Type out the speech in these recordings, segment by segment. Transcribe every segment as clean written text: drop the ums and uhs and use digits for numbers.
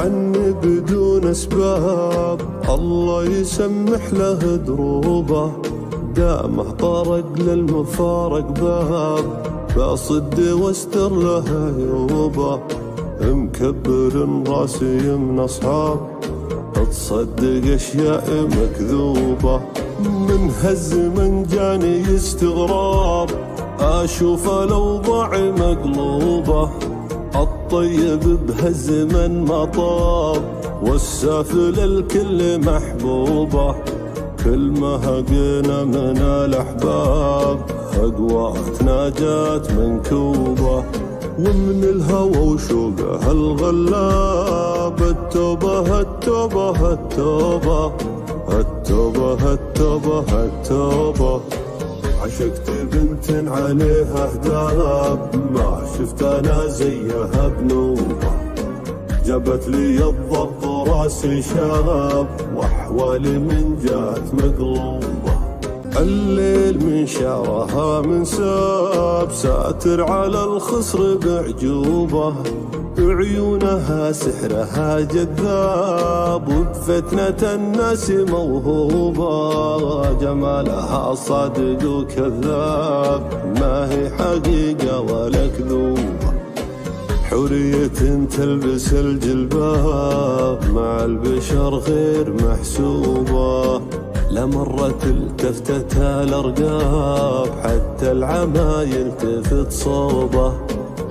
عني بدون اسباب، الله يسمح له دروبه، دامه طرق للمفارق باب، بصد واستر له عيوبه، مكبر راسي من اصحاب، تصدق اشياء مكذوبه، من هالزمن جاني استغراب، اشوف الاوضاع مقلوبه، الطيب بهالزمن ما طاب، والسافل الكل محبوبه، كل ما هقنا من الاحباب اقوات ناجات منكوبه، ومن الهوى وشوقه الغلاب، التوبه التوبه التوبه التوبه التوبه التوبه، عشقت بنت عليها هداب، ما شفت انا زيها بنوبه، جابت لي الضب راسي شاب، واحوالي من جات مقلوبه، الليل من شعرها من ساب، ساتر على الخصر بعجوبه، عيونها سحرها جذاب، وبفتنة الناس موهوبة، جمالها صادق وكذاب، ما هي حقيقة ولا كذوبة، حورية تلبس الجلباب، مع البشر غير محسوبة، لمرت التفتتها الارقاب، حتى العمى يلتفت صوبه،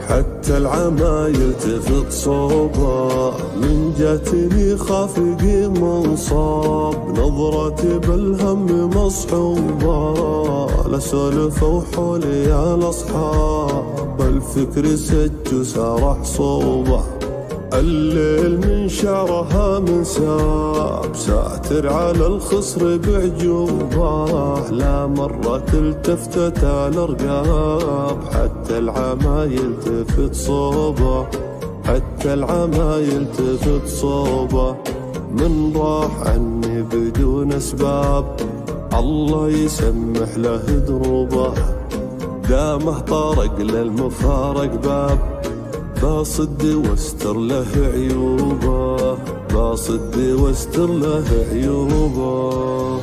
حتى العمى يلتفت صوبه، من جاتني خافقي منصاب، نظرتي بالهم مصحوبه، لسولف وحولي يا الاصحاب، الفكر سج وسرح صوبه، الليل من شعرها من ساب، ساتر على الخصر بعجوبه، لا مرة التفتت على الارقاب، حتى العمى يلتفت صوبه، حتى العمى يلتفت صوبه، من راح عني بدون اسباب، الله يسمح له دروبه، دامه طرق للمفارق باب، بصد واستر له عيوبه، بصد واستر له عيوبه.